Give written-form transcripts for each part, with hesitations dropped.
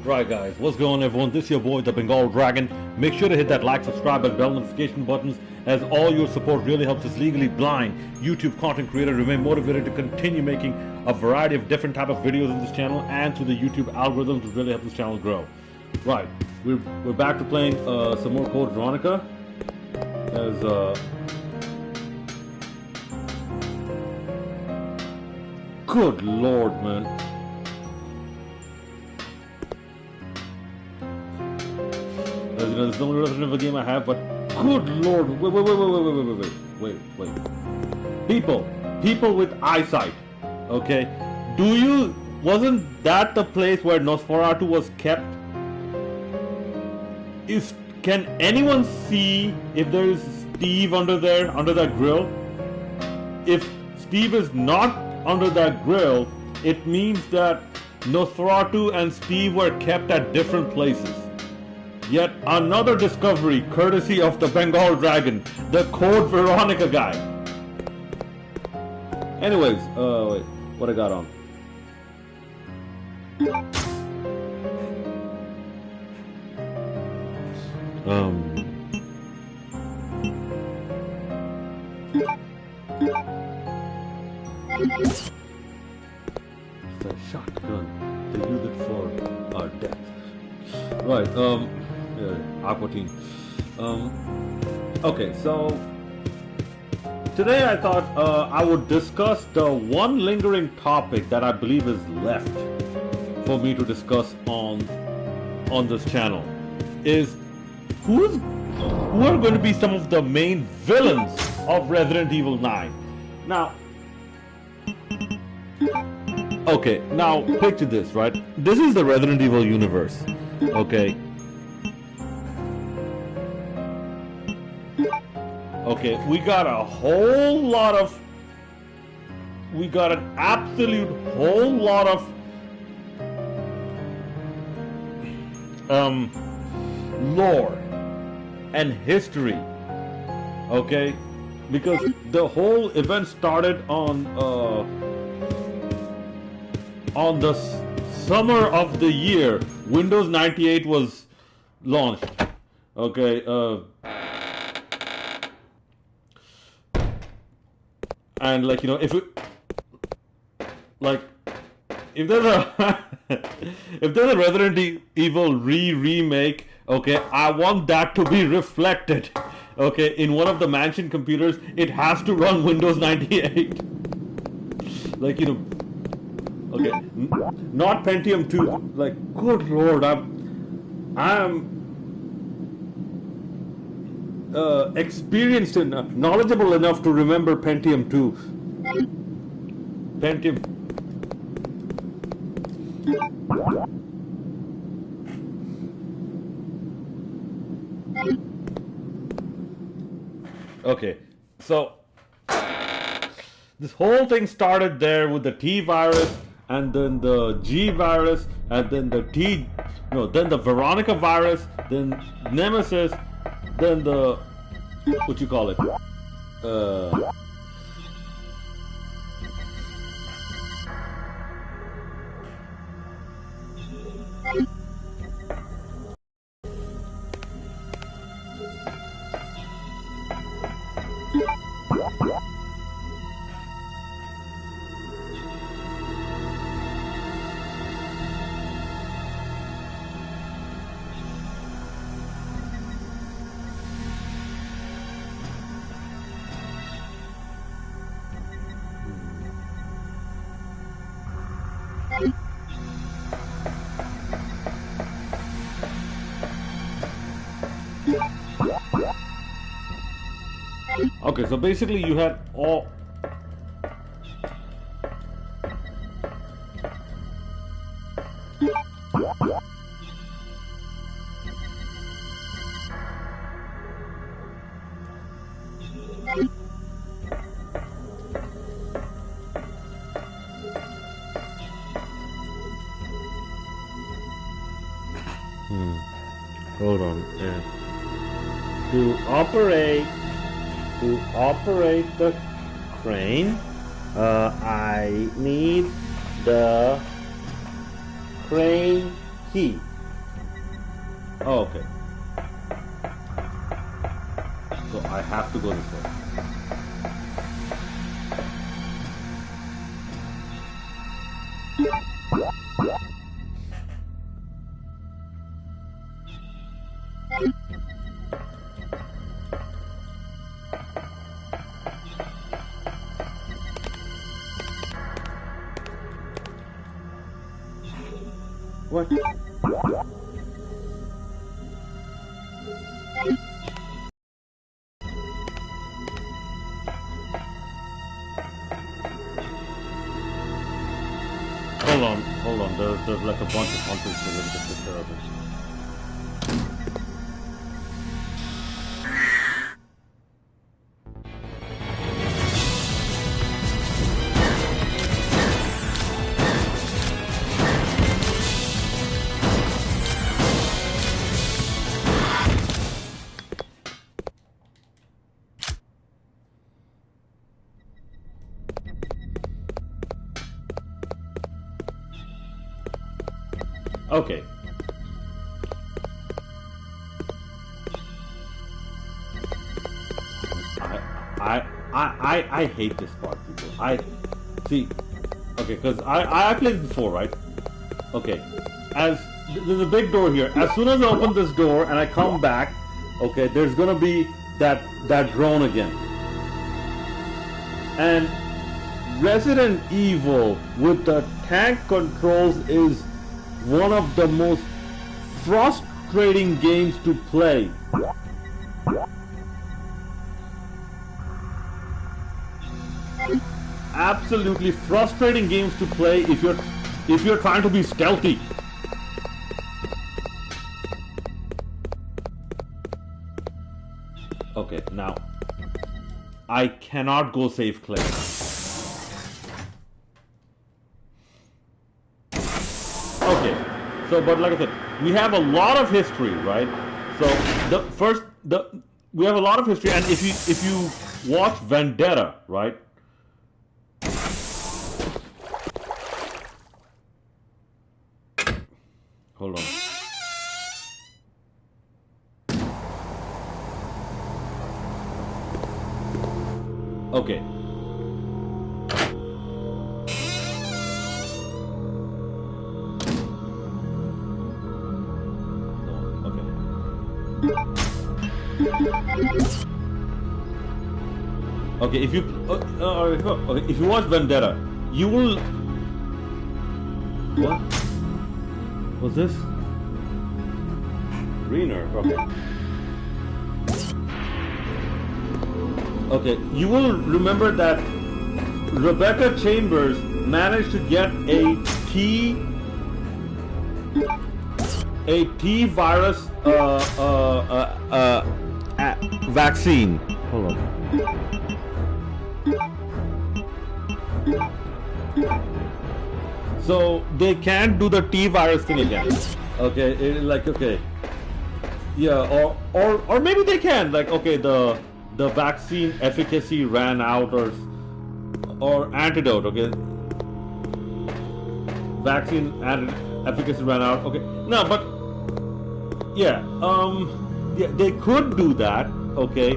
Right guys, what's going on everyone? This is your boy the Bengal Dragon. Make sure to hit that like, subscribe and bell notification buttons, as all your support really helps us legally blind YouTube content creator remain motivated to continue making a variety of different type of videos on this channel and to the YouTube algorithms to really help this channel grow. Right, we're back to playing some more Code Veronica. As good lord, man. As you know, this is the only Resident Evil game I have, but good lord, wait. People with eyesight, okay? Wasn't that the place where Nosferatu was kept? Can anyone see if there is Steve under there, under that grill? If Steve is not under that grill, it means that Nosferatu and Steve were kept at different places. Yet another discovery courtesy of the Bengal Dragon, the Code Veronica guy. Anyways, wait, what I got on? It's a shotgun. They use it for death. Right, Aqua Teen. Okay, so today I thought I would discuss the one lingering topic that I believe is left for me to discuss on this channel. Is who are going to be some of the main villains of Resident Evil 9. Now, okay, now picture this, right? This is the Resident Evil universe, okay? Okay, we got an absolute whole lot of lore and history, okay? Because the whole event started on the summer of the year Windows 98 was launched, okay? And like, you know, if there's a if there's a Resident Evil remake, okay, I want that to be reflected, okay, in one of the mansion computers. It has to run Windows 98. Like, you know, okay, not Pentium 2. Like, good lord, I'm experienced enough, knowledgeable enough to remember Pentium 2. Pentium. Okay, so this whole thing started there with the T virus, and then the G virus, and then then the Veronica virus, then Nemesis, then the, what you call it, okay, so basically you had all hold on. To operate the crane, I need the crane key. Oh, okay. So I have to go this way. What? Hold on. There's like a bunch of hunters that will get take care of it. Okay. I hate this part, people. I see. Okay, because I played it before, right? Okay. There's a big door here. As soon as I open this door and I come back, okay, there's gonna be that drone again. And Resident Evil with the tank controls is one of the most frustrating games to play. Absolutely frustrating games to play if you're trying to be stealthy. Okay, now I cannot go save Claire. Okay, so but like I said, we have a lot of history, right? So we have a lot of history, and if you watch Vendetta, right? Hold on. Okay. Okay, if you if you watch Vendetta, you will. What was this? Greener. Okay. Okay, you will remember that Rebecca Chambers managed to get a T virus vaccine. Hold on. So they can't do the T virus thing again. Okay, okay. Yeah, or maybe they can. Like, okay, the vaccine efficacy ran out, or antidote. Okay, vaccine efficacy ran out. Okay, no, but yeah, they could do that. Okay,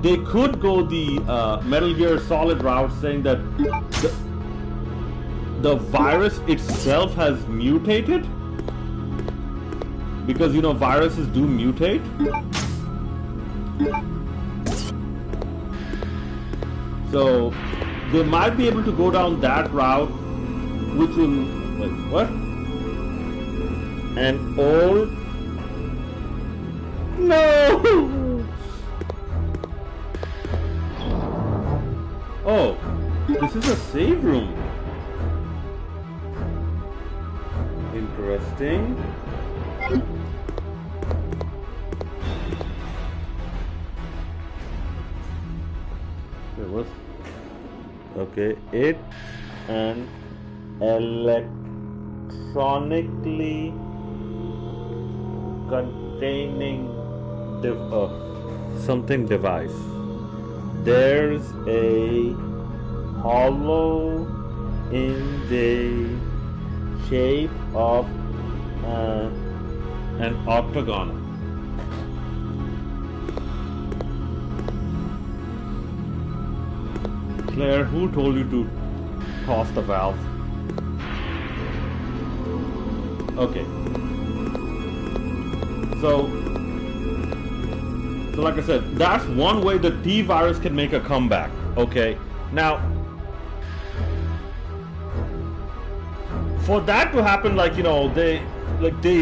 they could go the Metal Gear Solid route, saying that the virus itself has mutated, because you know viruses do mutate. So they might be able to go down that route, which will wait, what? An old no. Oh, this is a save room. Interesting. Okay, it's an electronically containing something device. There's a hollow in the shape of an octagon. Claire, who told you to toss the valve? Okay. So like I said, that's one way the T virus can make a comeback. Okay. Now, for that to happen, like, you know, they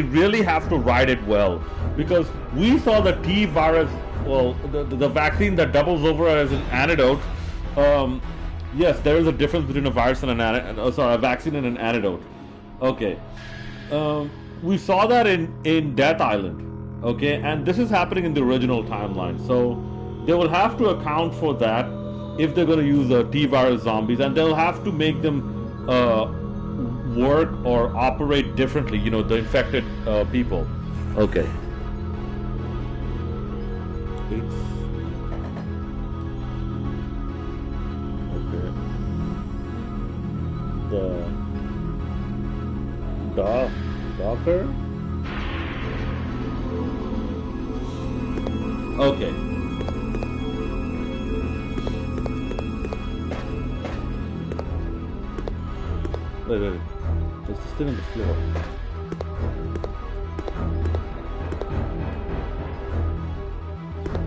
really have to ride it well, because we saw the T virus, well, the vaccine that doubles over as an antidote. Yes, there is a difference between a virus and a vaccine and an antidote. Okay. We saw that in Death Island. Okay, and this is happening in the original timeline, so they will have to account for that if they're going to use T virus zombies, and they'll have to make them work or operate differently, you know, the infected people. Okay. The Docker? Okay. Wait. It's still on the floor.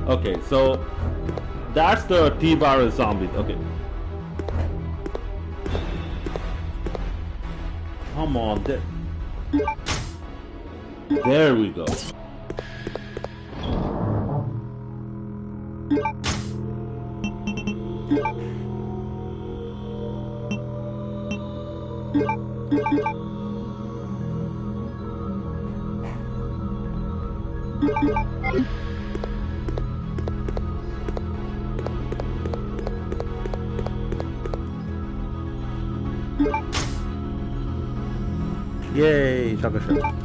Okay, so that's the T virus zombies. Okay. Come on, there we go. Yay, shotgun shot.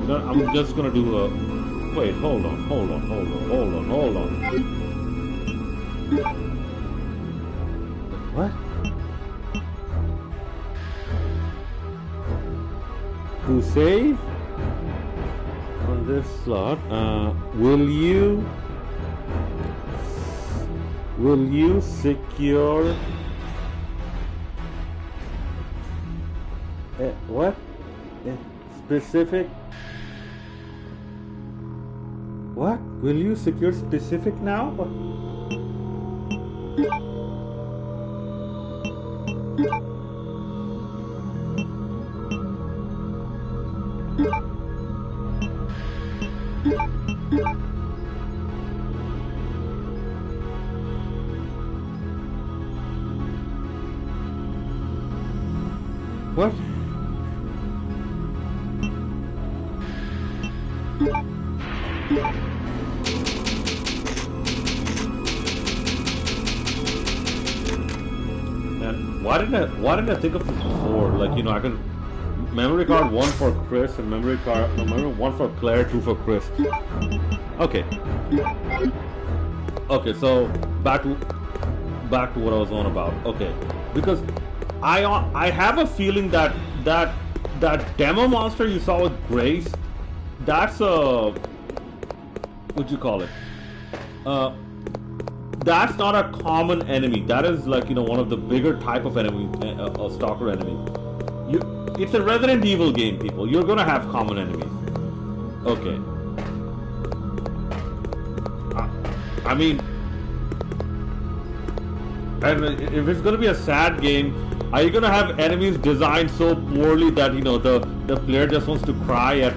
I'm just gonna do a... Wait, hold on. What? To save on this slot, will you secure what? Specific? What? Will you secure specific now? What? And why didn't I think of this before? Like, you know, I can memory card 1 for Chris and memory 1 for Claire, 2 for Chris. Okay. Okay, so back to what I was on about. Okay, because I have a feeling that demo monster you saw with Grace, that's a, what'd you call it? That's not a common enemy. That is, like, you know, one of the bigger type of enemy, a stalker enemy. It's a Resident Evil game, people. You're gonna have common enemies. Okay. I mean, if it's gonna be a sad game, are you gonna have enemies designed so poorly that, you know, the player just wants to cry at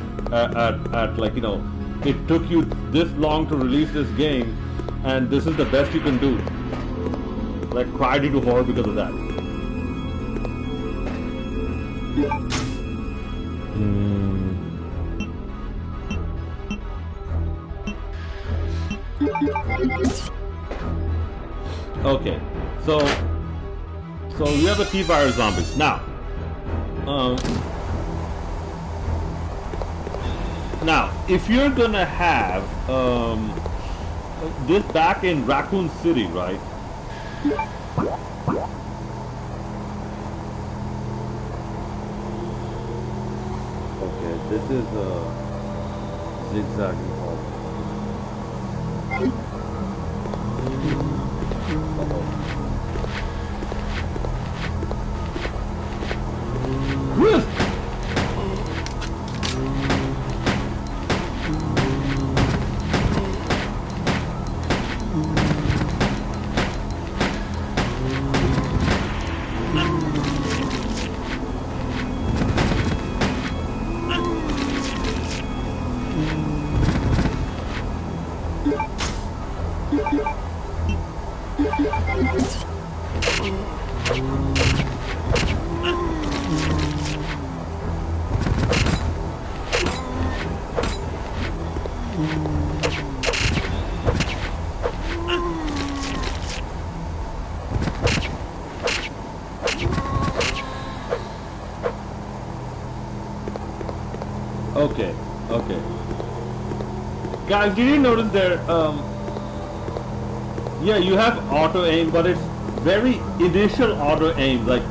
like, you know, it took you this long to release this game, and this is the best you can do? Like, cried into horror because of that. Okay, so we have the T-virus zombies now. Now, if you're gonna have this back in Raccoon City, right? Okay, this is a zigzagging hole. Okay, okay. Guys, did you notice there, yeah, you have auto aim, but it's very initial auto aim, like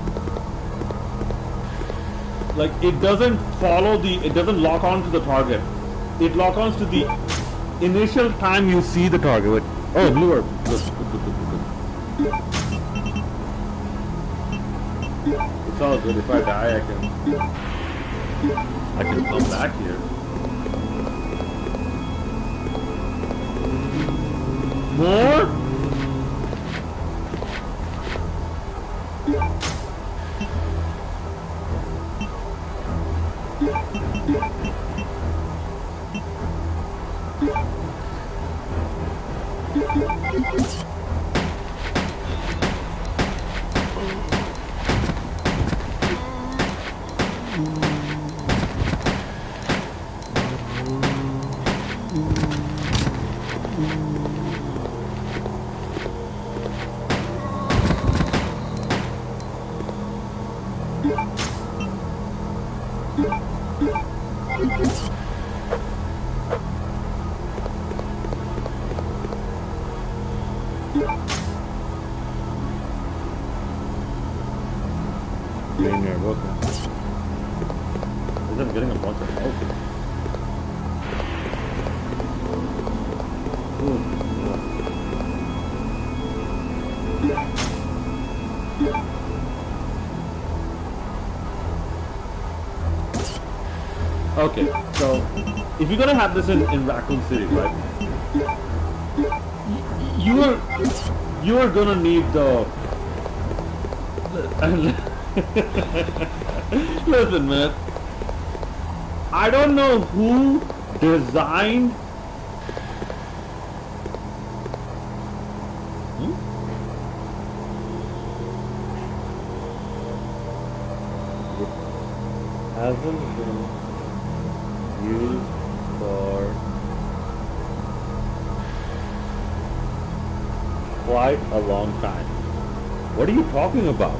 it doesn't follow it doesn't lock on to the target. It locks on to the initial time you see the target. Wait. Oh, blue orb. Good. It's all good. If I die, I can come back here. More? I'm getting a bunch of health. Okay, so if you're gonna have this in Raccoon City, right? You are gonna need the. Listen, man. I don't know who designed. Hasn't been used for quite a long time. What are you talking about?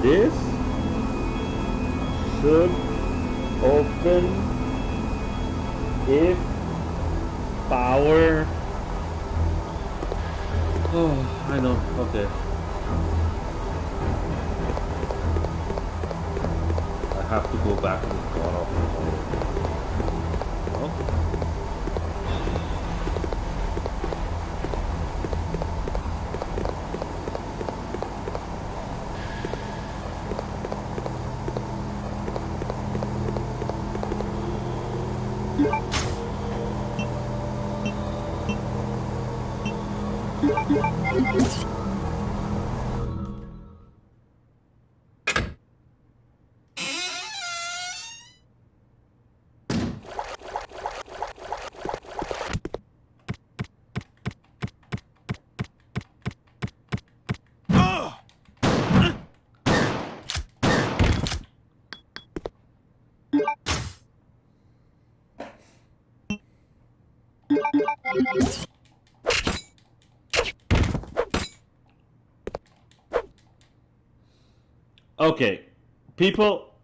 This should open if power. Oh, I know. Okay. I have to go back to the god of okay. Okay, people,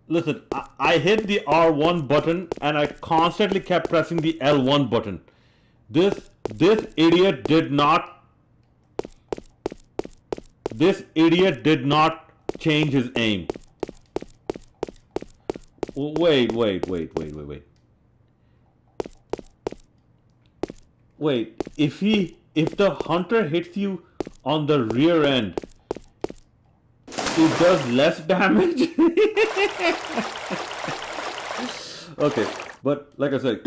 listen, I hit the R1 button and I constantly kept pressing the L1 button. This idiot did not This idiot did not change his aim. Wait. Wait, if the hunter hits you on the rear end, it does less damage? Okay, but like I said,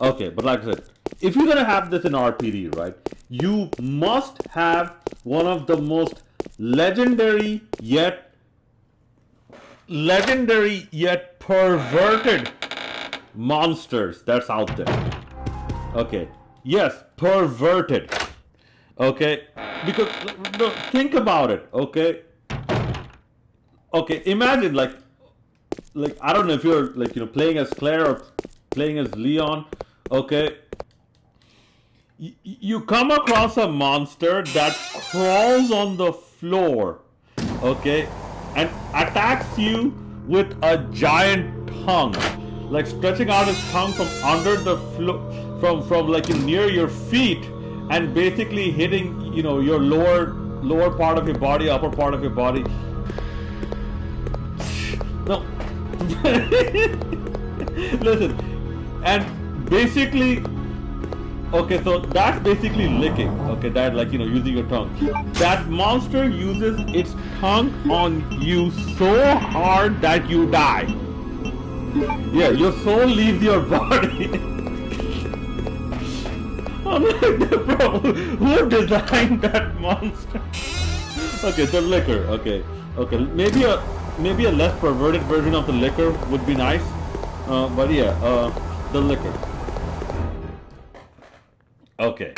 okay, but like I said, if you're gonna have this in RPD, right, you must have one of the most legendary yet perverted monsters that's out there. Okay, yes, perverted. Okay, because no, think about it. Okay, imagine like I don't know if you're like, you know, playing as Claire or playing as Leon. Okay, you come across a monster that crawls on the floor, okay, and attacks you with a giant tongue, like stretching out his tongue from under the floor, from like near your feet, and basically hitting, you know, your lower part of your body, upper part of your body. No. Listen, and basically, okay, so that's basically licking. Okay, that, like, you know, using your tongue. That monster uses its tongue on you so hard that you die. Yeah, your soul leaves your body. I'm like, bro, who designed that monster? Okay, the liquor. Okay, maybe a less perverted version of the liquor would be nice. But yeah, the liquor. Okay.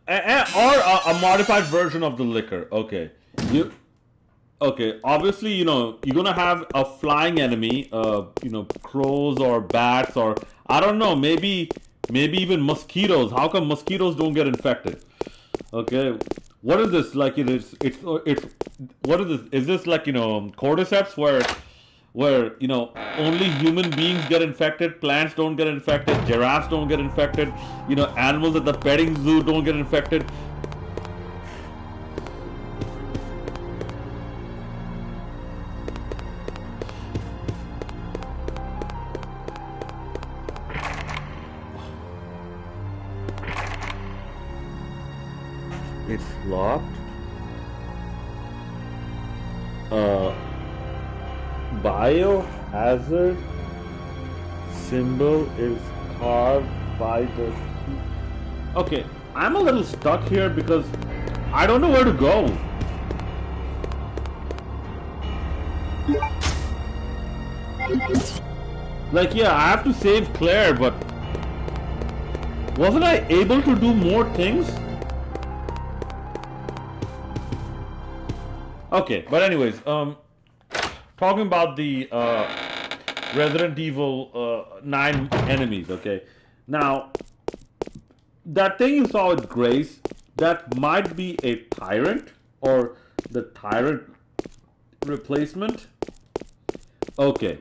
Or a modified version of the liquor. Okay. Okay, obviously, you know, you're gonna have a flying enemy, you know, crows or bats, or I don't know, maybe even mosquitoes. How come mosquitoes don't get infected? Okay. What is this? Like, it's what is this? Is this like, you know, cordyceps where, you know, only human beings get infected, plants don't get infected, giraffes don't get infected, you know, animals at the petting zoo don't get infected. It's locked. Biohazard symbol is carved by the... Okay, I'm a little stuck here because I don't know where to go. Like, yeah, I have to save Claire, but wasn't I able to do more things? Okay, but anyways, talking about the Resident Evil 9 enemies, okay? Now, that thing you saw with Grace, that might be a Tyrant, or the Tyrant replacement. Okay.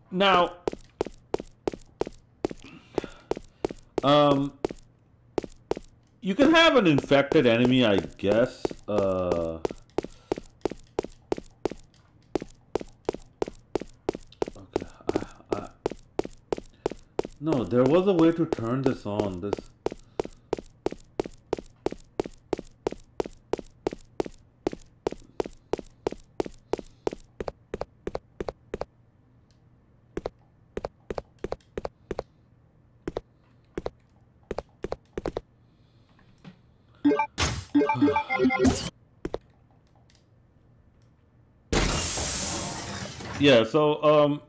Now, you can have an infected enemy, I guess. No, there was a way to turn this on. This. Yeah, so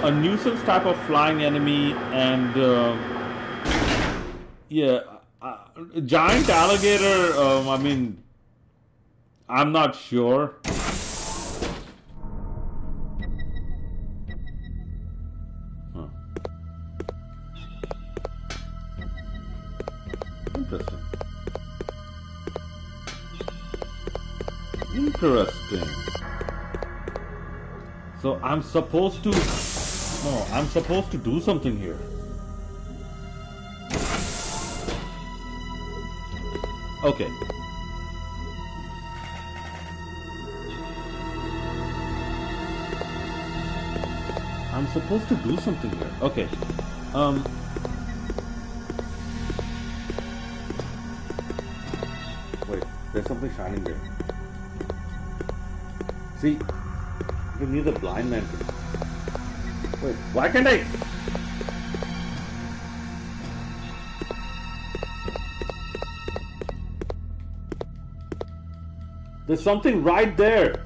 a nuisance type of flying enemy, and yeah, giant alligator. I mean, I'm not sure. Huh. Interesting. Interesting. So I'm supposed to... No, I'm supposed to do something here. Okay. I'm supposed to do something here. Okay. Wait, there's something shining there. See, even me the blind man can... Wait, why can't I? There's something right there.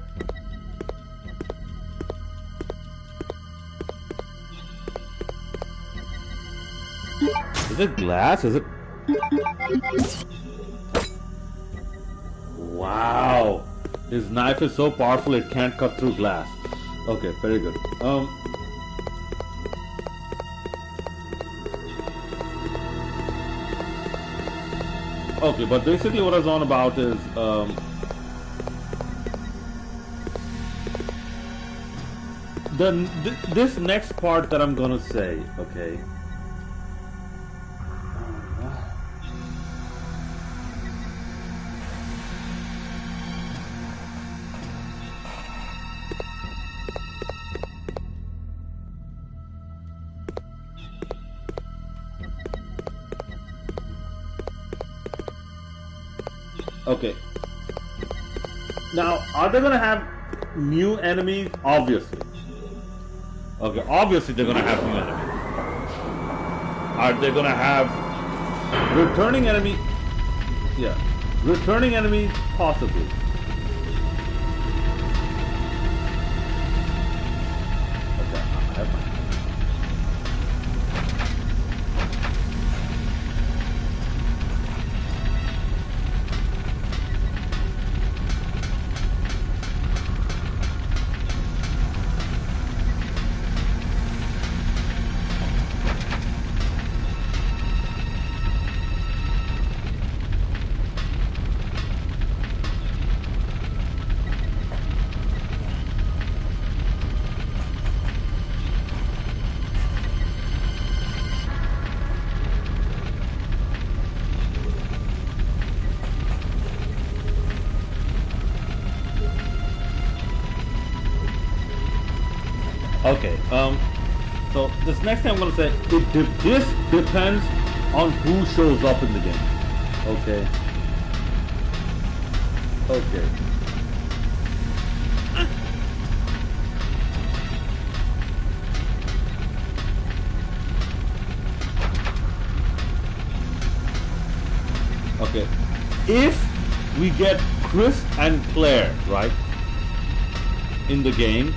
Is it glass? Is it? Wow. His knife is so powerful it can't cut through glass. Okay, very good. Okay, but basically what I was on about is this next part that I'm gonna say, okay. Okay. Now, are they gonna have new enemies? Obviously. Okay, obviously they're gonna have new enemies. Are they gonna have returning enemy? Yeah. Returning enemies? Possibly. Okay, I have my... Okay, so this next thing I'm gonna say, this depends on who shows up in the game. Okay. Okay. Okay. If we get Chris and Claire, right, in the game,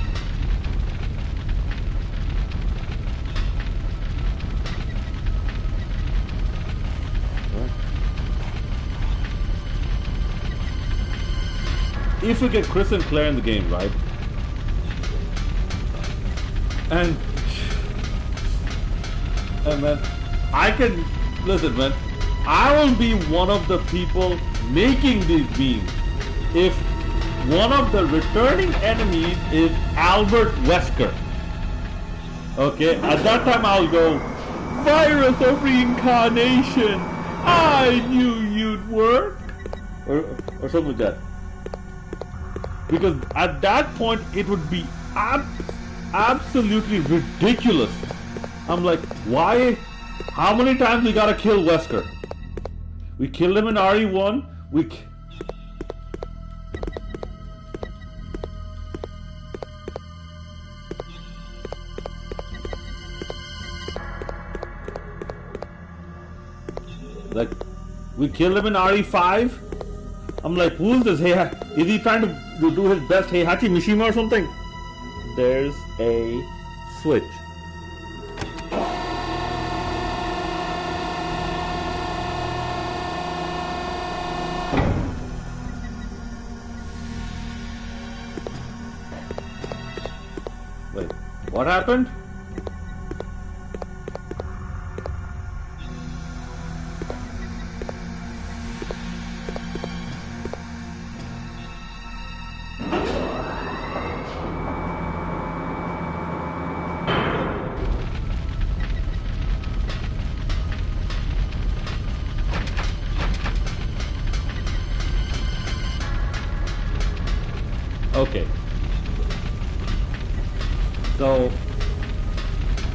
if we get Chris and Claire in the game, right? And man, I can listen, man. I will be one of the people making these memes if one of the returning enemies is Albert Wesker. Okay, at that time I'll go, virus of reincarnation. I knew you'd work, or something like that. Because at that point it would be absolutely ridiculous. I'm like, why? How many times we gotta kill Wesker? We killed him in RE1. We killed him in RE5. I'm like, who's this? Hey, is he trying to do his best Heihachi Mishima or something? There's a switch. Wait, what happened? Okay. So,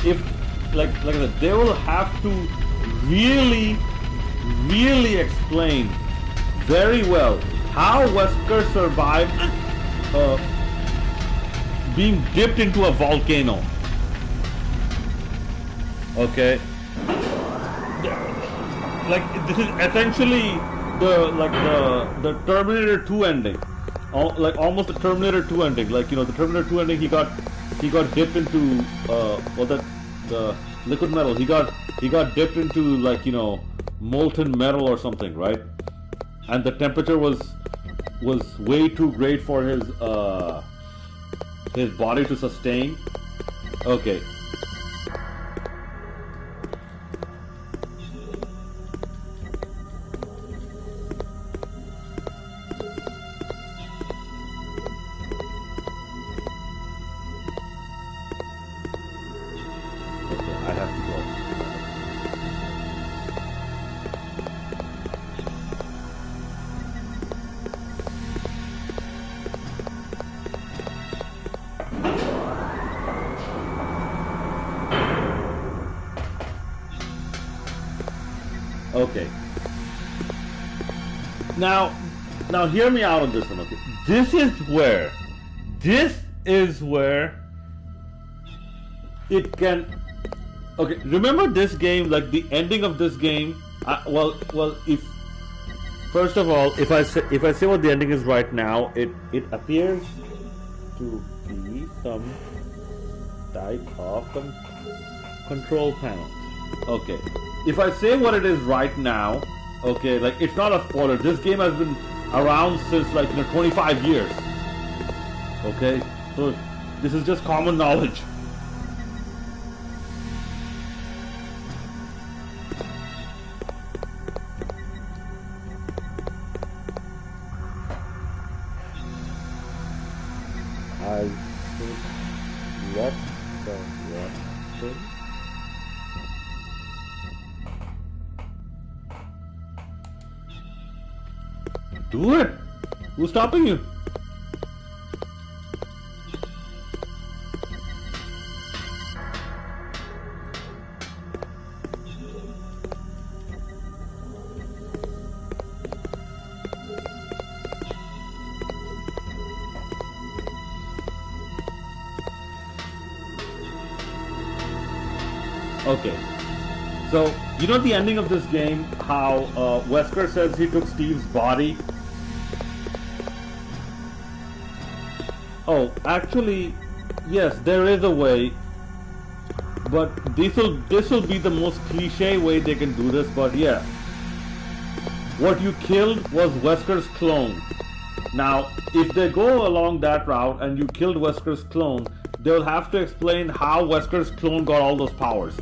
if, like I said, they will have to really explain very well how Wesker survived being dipped into a volcano. Okay. Like, this is essentially the Terminator 2 ending. Like almost the Terminator 2 ending. Like, you know, the Terminator 2 ending, he got dipped into the liquid metal. He got dipped into, like, you know, molten metal or something, right? And the temperature was way too great for his body to sustain. Okay. Okay. Now hear me out on this one, okay? This is where it can... Okay, remember this game, like the ending of this game, well, if... First of all, if I say what the ending is right now, it appears to be some type of control panel. Okay. If I say what it is right now, okay, like, it's not a spoiler. This game has been around since, like, you know, 25 years. Okay? So, this is just common knowledge. I think what the thing? Do it! Who's stopping you? Okay. So, you know the ending of this game, how Wesker says he took Steve's body? Oh, actually, yes, there is a way, but this will be the most cliche way they can do this, but yeah. What you killed was Wesker's clone. Now, if they go along that route and you killed Wesker's clone, they'll have to explain how Wesker's clone got all those powers.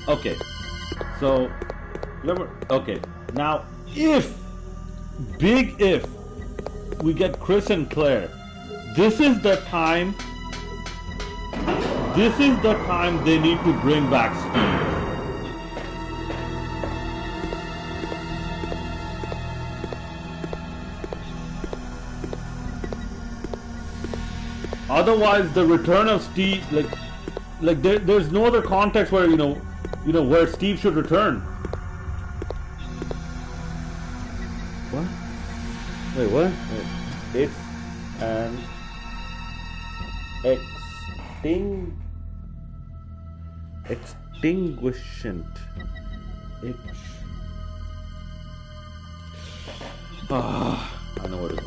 Okay, so remember, okay, now big if we get Chris and Claire, this is the time they need to bring back Steve. Otherwise, the return of Steve, like there's no other context where, you know, where Steve should return. What? Wait, what? Wait. It's an Extinguishant. I know what it is.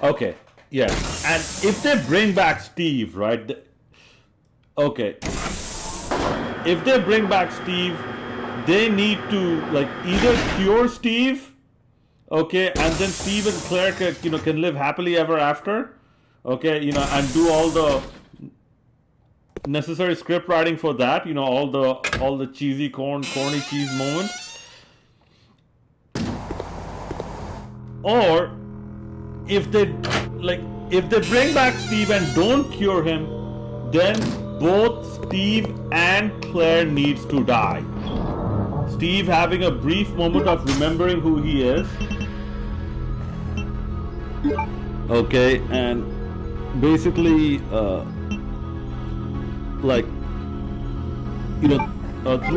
Okay, yeah, and if they bring back Steve, right? Okay, if they bring back Steve, they need to like either cure Steve, okay, and then Steve and Claire can live happily ever after, okay, and do all the necessary script writing for that, all the corny cheese moments, or if they bring back Steve and don't cure him, then both Steve and Claire needs to die. Steve having a brief moment of remembering who he is. Okay, and basically, through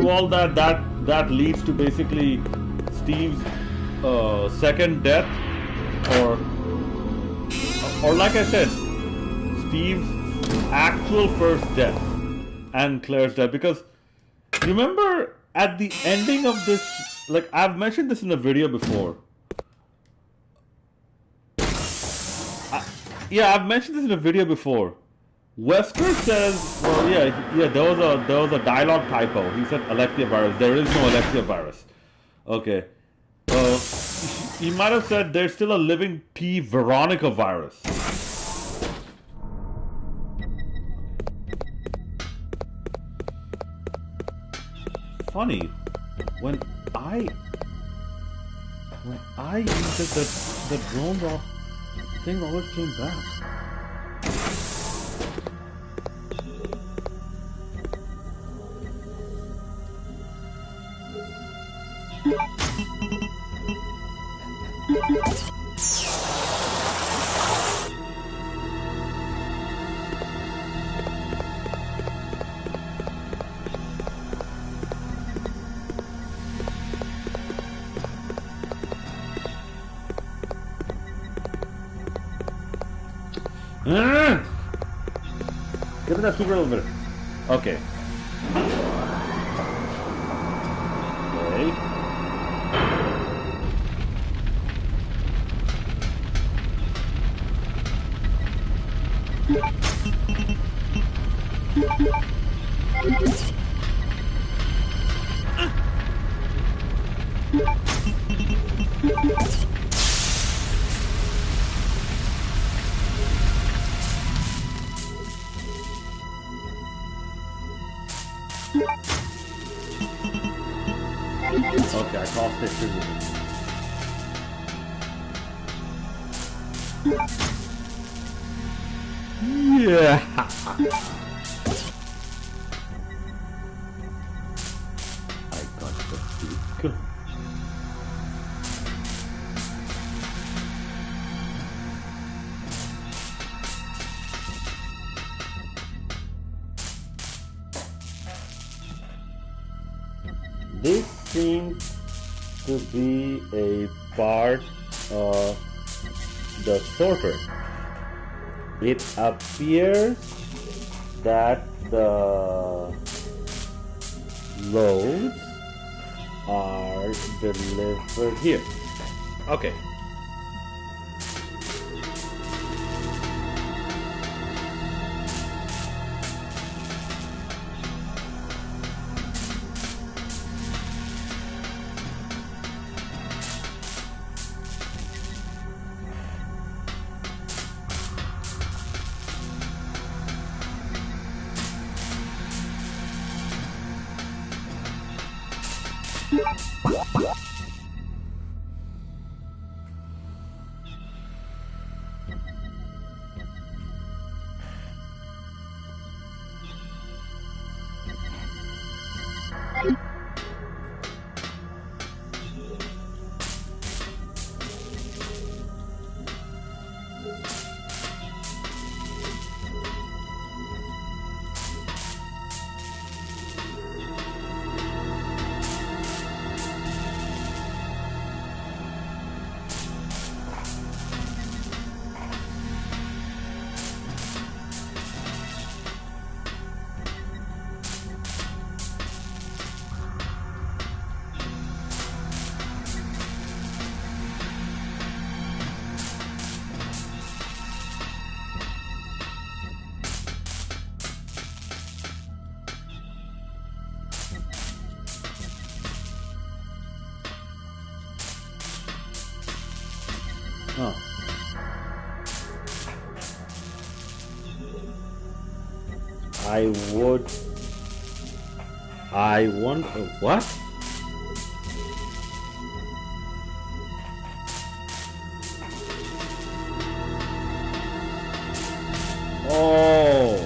all that leads to basically Steve's second death, or like I said, Steve's actual first death and Claire's death. Because remember at the ending of this, like I've mentioned this in a video before. I've mentioned this in a video before. Wesker says, well, yeah, there was a dialogue typo. He said Alexia virus. There is no Alexia virus. Okay. He might have said there's still a living T Veronica virus. Funny, when I used it, the drone thing always came back. Get in that super elevator. Okay. Okay, I tossed it through. Yeah. I got the stick. This seems to be a part of the sorter. It appears that the loads are delivered here. Okay. Huh. I want what? Oh.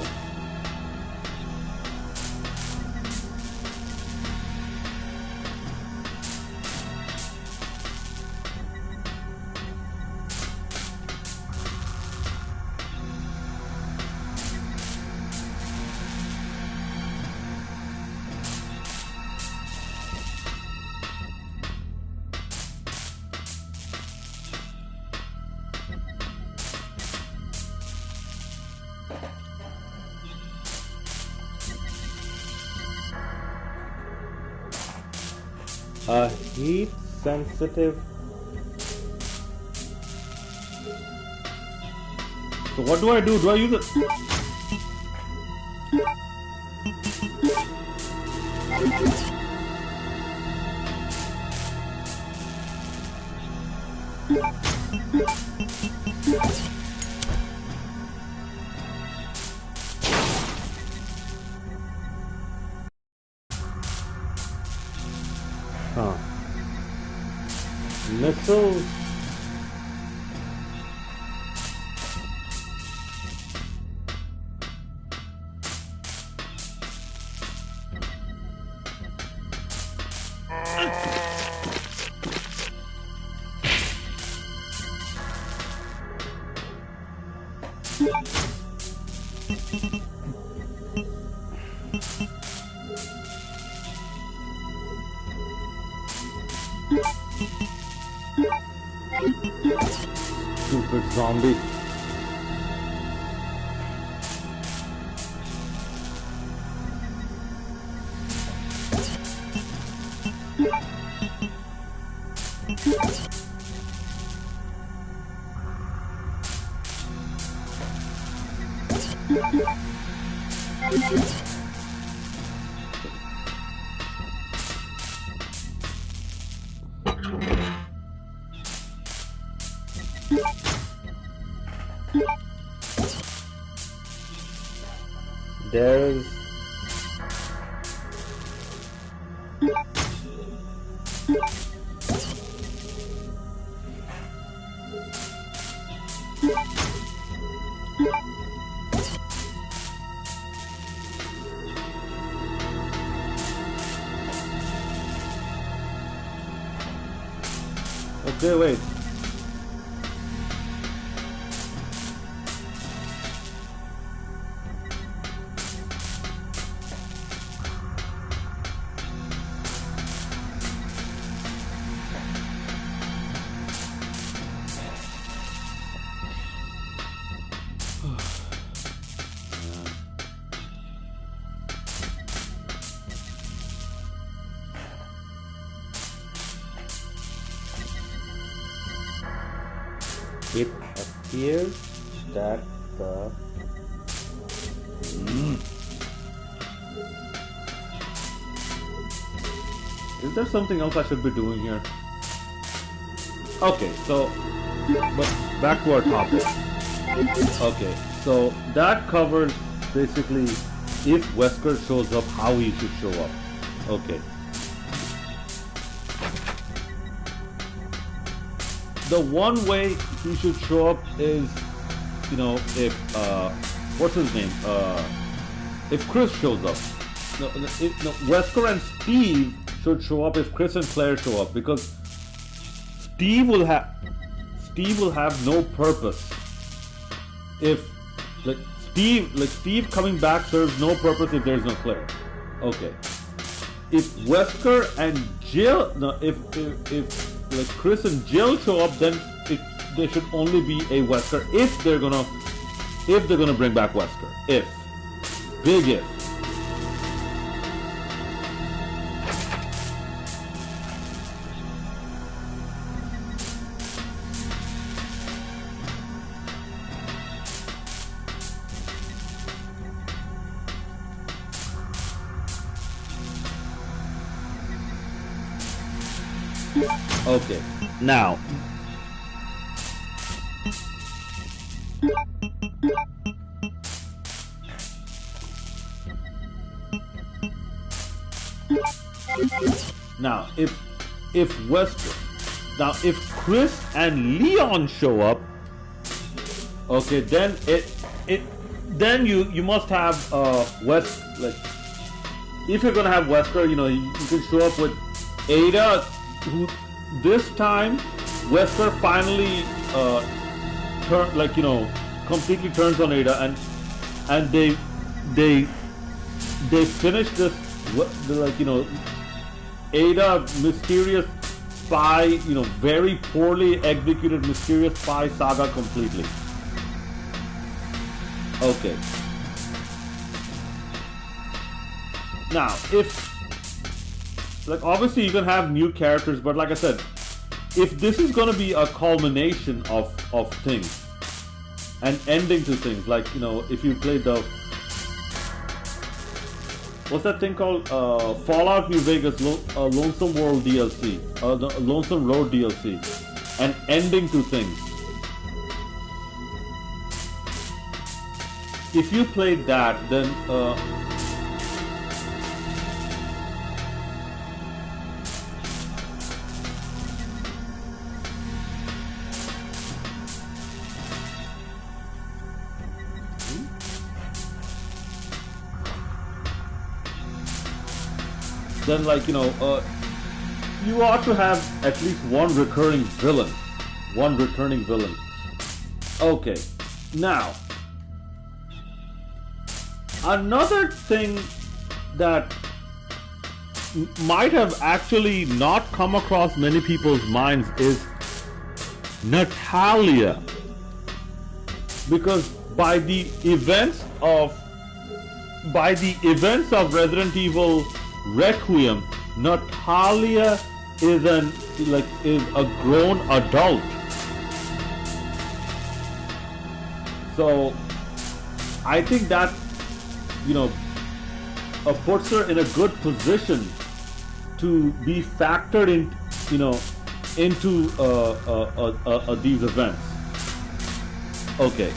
Heat sensitive. So what do I do? Do I use it? Huh. Missiles. Stupid zombie. There's okay, wait. It appears that the Is there something else I should be doing here? Okay, so but back to our topic. Okay, so that covers basically if Wesker shows up, how he should show up. Okay. The one way he should show up is, you know, if what's his name? If Chris shows up. No, Wesker and Steve should show up if Chris and Claire show up, because Steve will have no purpose if Steve coming back serves no purpose if there's no Claire. Okay. If Wesker and Jill, no, if like Chris and Jill show up, then there should only be a Wesker if they're gonna bring back Wesker. If. Big if. Okay, now Now, if Wesker, now if Chris and Leon show up, okay, then then you must have Wes, like, if you're gonna have Wesker, you know, you can show up with Ada, who this time Wesker finally completely turns on Ada, and they finish this, like, you know, Ada, mysterious spy, you know, very poorly executed mysterious spy saga completely. Okay. Now, if, like, obviously you can have new characters, but like I said, if this is going to be a culmination of things and ending to things, like, you know, if you played the, what's that thing called? Fallout New Vegas Lonesome World DLC, the Lonesome Road DLC, and ending to things. If you played that, then like, you know, you ought to have at least one returning villain. Okay, now another thing that might have actually not come across many people's minds is Natalia, because by the events of Resident Evil Requiem, Natalia is a grown adult. So I think that, you know, puts her in a good position to be factored in, you know, into these events. Okay.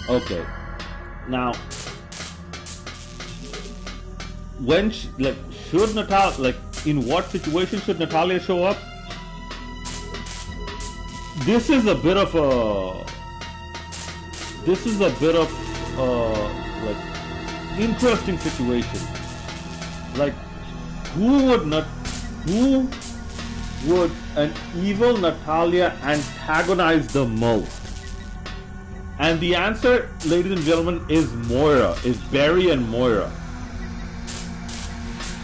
Okay. Now, when should Natalia, like, in what situation should Natalia show up? This is a bit of like, interesting situation. Like, who would an evil Natalia antagonize the most? And the answer, ladies and gentlemen, is Moira, is Barry and Moira.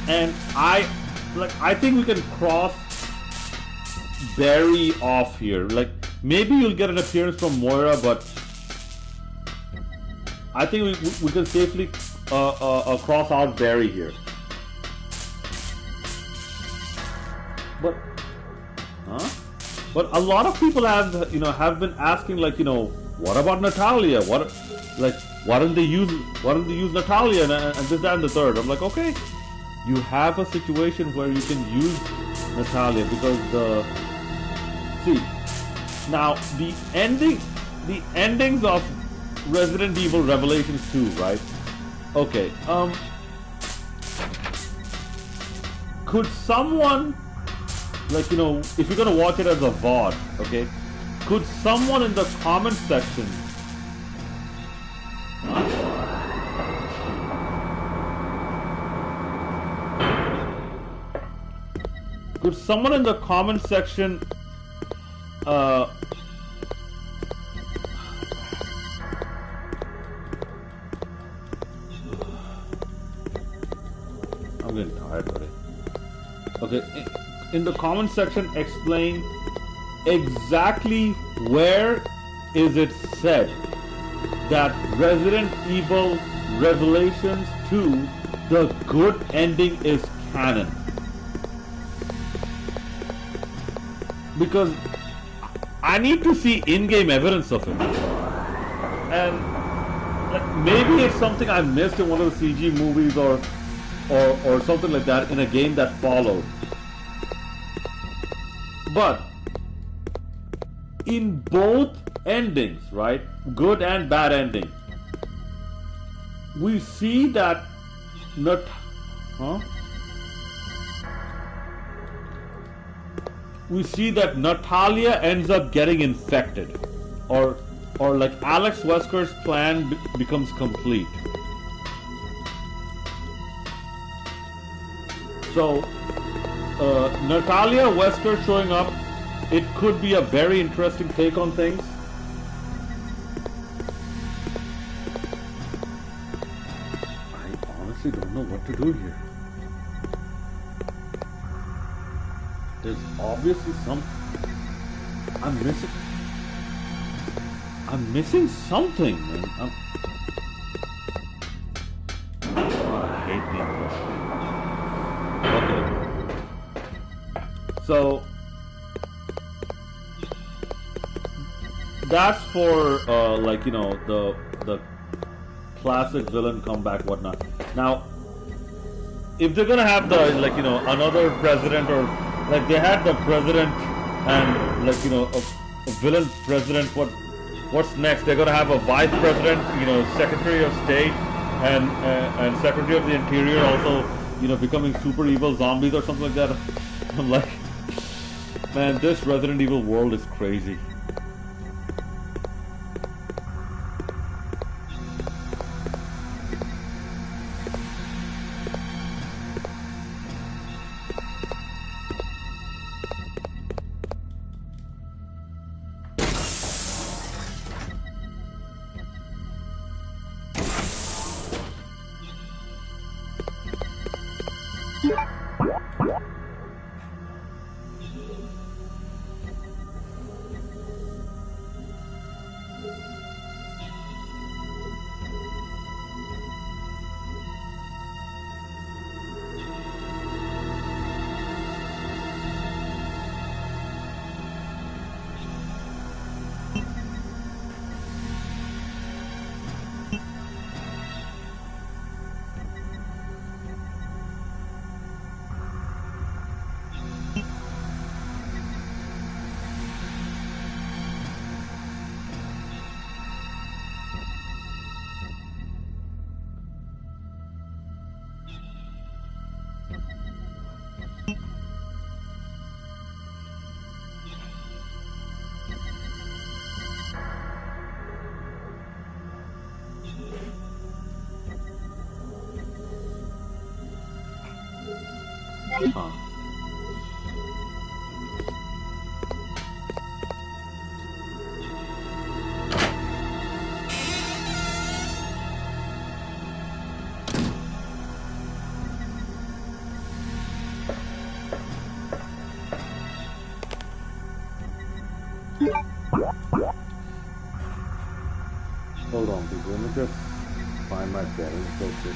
And I think we can cross Barry off here. Like, maybe you'll get an appearance from Moira, but I think we can safely cross out Barry here. But, but a lot of people have been asking, like, you know, what about Natalia? Why don't they use Natalia and this, that, and the third? I'm like, okay, you have a situation where you can use Natalia, because see, now the endings of Resident Evil Revelations 2, right? Okay, could someone, like, you know, if you're gonna watch it as a VOD, okay, could someone in the comment section I'm getting tired already. Okay, in the comment section, explain exactly where is it said that Resident Evil Revelations 2, the good ending, is canon. Because I need to see in-game evidence of it. And like, maybe it's something I missed in one of the CG movies or something like that in a game that followed. But in both endings, right, good and bad ending, we see that we see that Natalia ends up getting infected, or like Alex Wesker's plan becomes complete. So Natalia Wesker showing up, it could be a very interesting take on things. I honestly don't know what to do here. There's obviously I'm missing something, man. I hate being pushed. Okay. So that's for like, you know, the classic villain comeback, whatnot. Now, if they're gonna have the, like, you know, another president, or like they had the president and, like, you know, a villain president, what's next? They're gonna have a vice president, you know, Secretary of State, and Secretary of the Interior also, you know, becoming super evil zombies or something like that. I'm like, man, this Resident Evil world is crazy. Huh. Hold on, people. Let me just find my bearings real quick.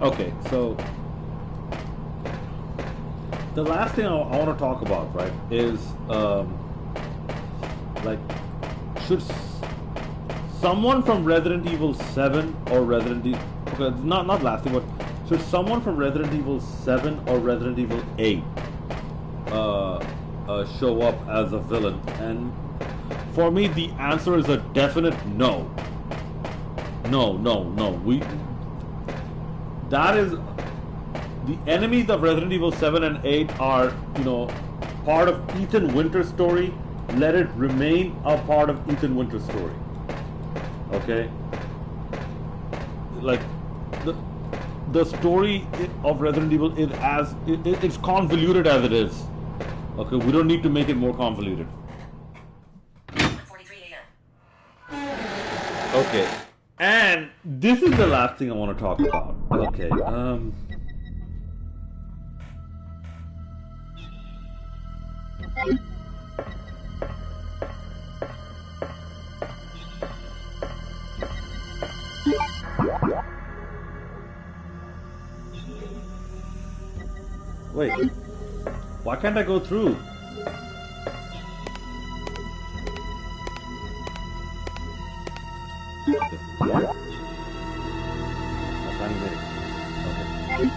Okay, so the last thing I want to talk about, right, is like, should someone from Resident Evil 7 or Resident Evil, okay, not last thing, but should someone from Resident Evil 7 or Resident Evil 8 show up as a villain? And for me, the answer is a definite no. No. That is, the enemies of Resident Evil 7 and 8 are, you know, part of Ethan Winter's story. Let it remain a part of Ethan Winter's story. Okay? Like, the story of Resident Evil is it's convoluted as it is. Okay, we don't need to make it more convoluted. 1:43 a.m. Okay. And this is the last thing I want to talk about. Okay, wait. Why can't I go through? Yeah. I finally made it. Okay.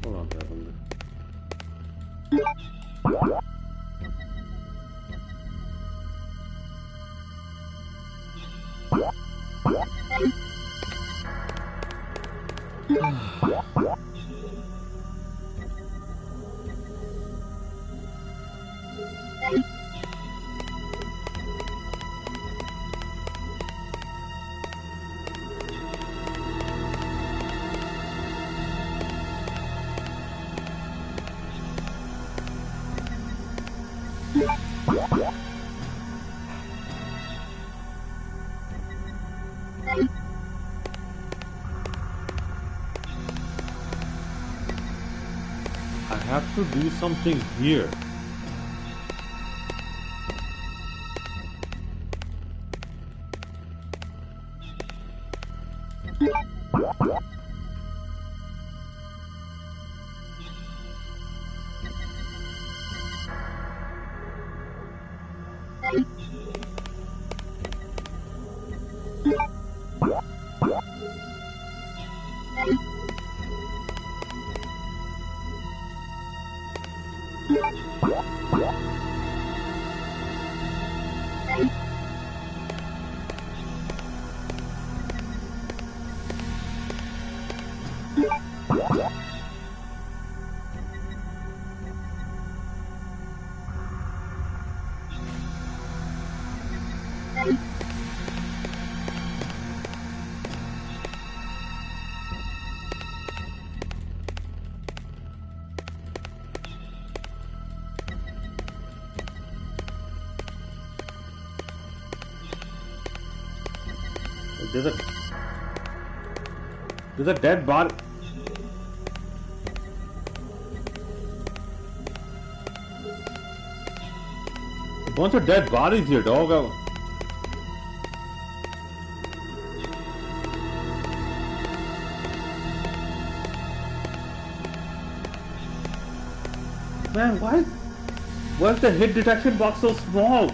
Hold on, Devin. I have to do something here. There's a dead body. A bunch of dead bodies here, dog. Man, why is the hit detection box so small?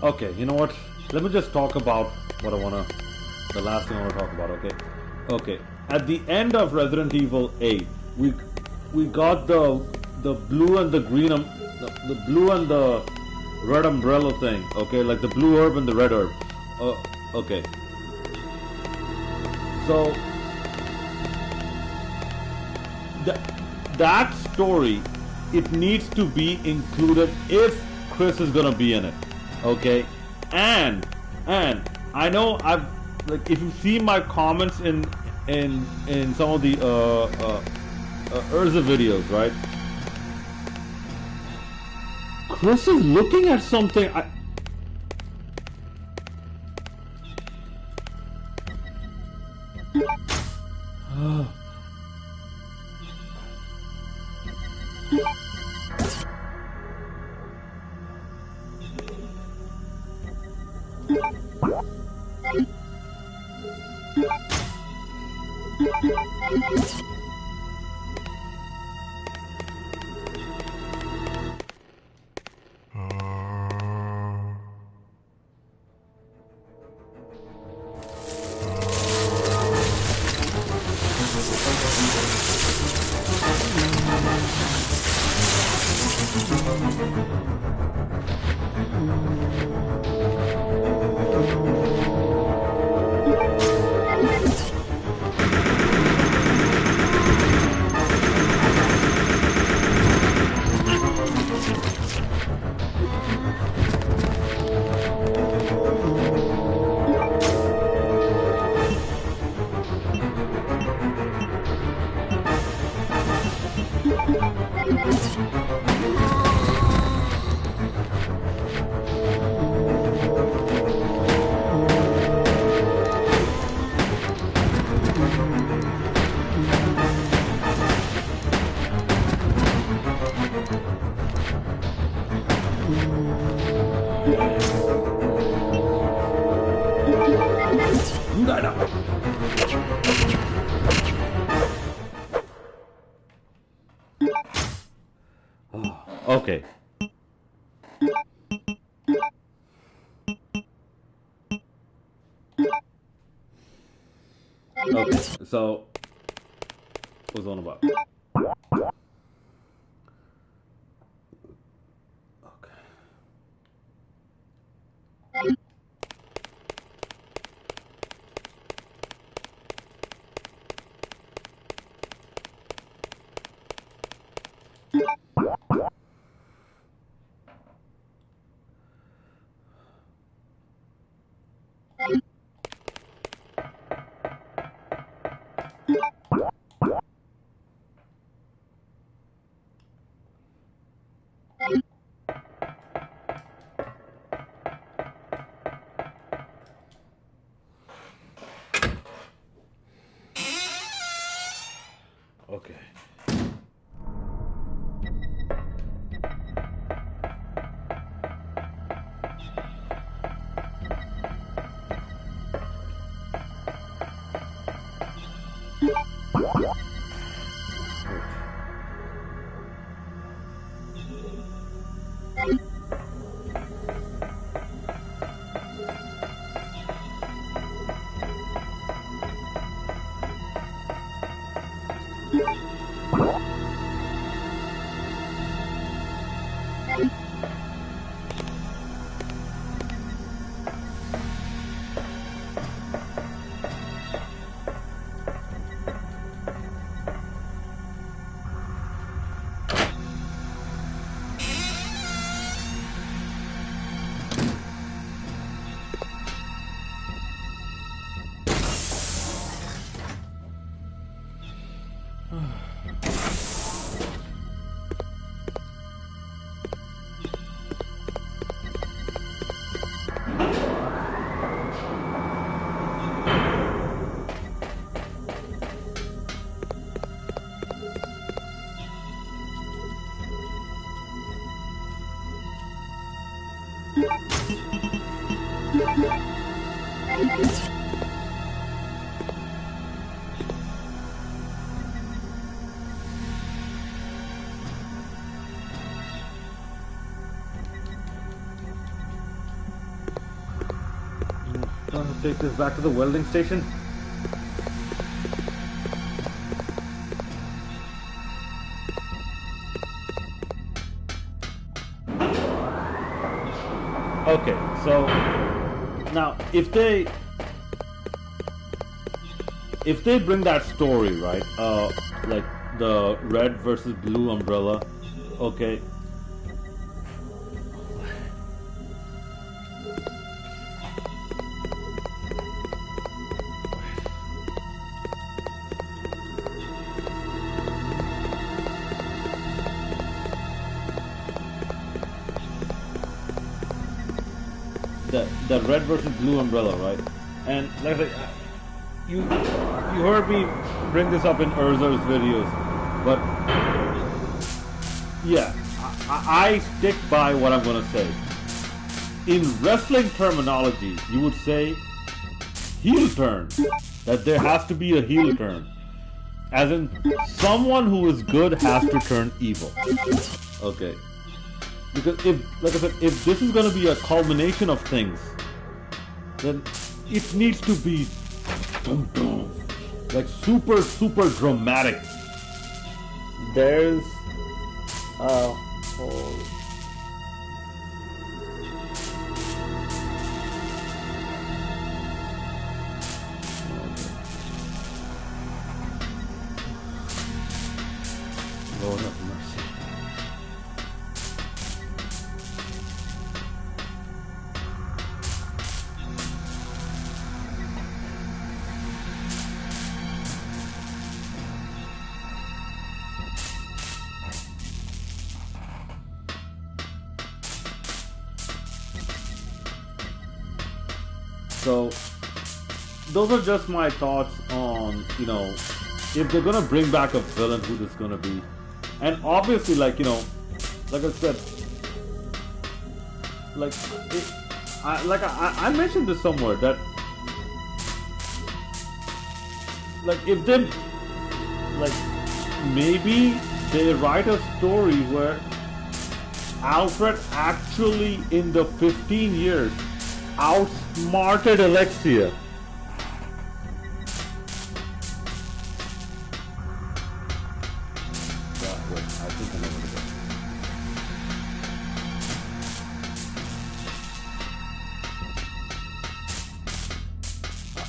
Okay, you know what? Let me just talk about what the last thing I want to talk about, okay? Okay, at the end of Resident Evil 8, we got the blue and the green, the blue and the red umbrella thing, okay? Like the blue herb and the red herb. Okay. So, that story, it needs to be included if Chris is gonna be in it. Okay, and I know like if you see my comments in some of the Urza videos, right? Chris is looking at something. Okay. Okay, so what's on about? Okay. Take this back to the welding station. Okay, so now if they bring that story, right, like the red versus blue umbrella, okay. The red versus blue umbrella, right? And like I said, you heard me bring this up in Urzer's videos, but yeah, I stick by what I'm gonna say. In wrestling terminology, you would say heel turn. That there has to be a heel turn, as in someone who is good has to turn evil. Okay. Because if, like I said, if this is going to be a culmination of things, then it needs to be like super, super dramatic. There's a whole... Lord have mercy. So, those are just my thoughts on, you know, if they're gonna bring back a villain, who this gonna be. And obviously, like, you know, like I said, like, I mentioned this somewhere, that, like, if they, like, maybe they write a story where Alfred actually in the 15 years outsmarted Alexia. Wait, I think I know what it is.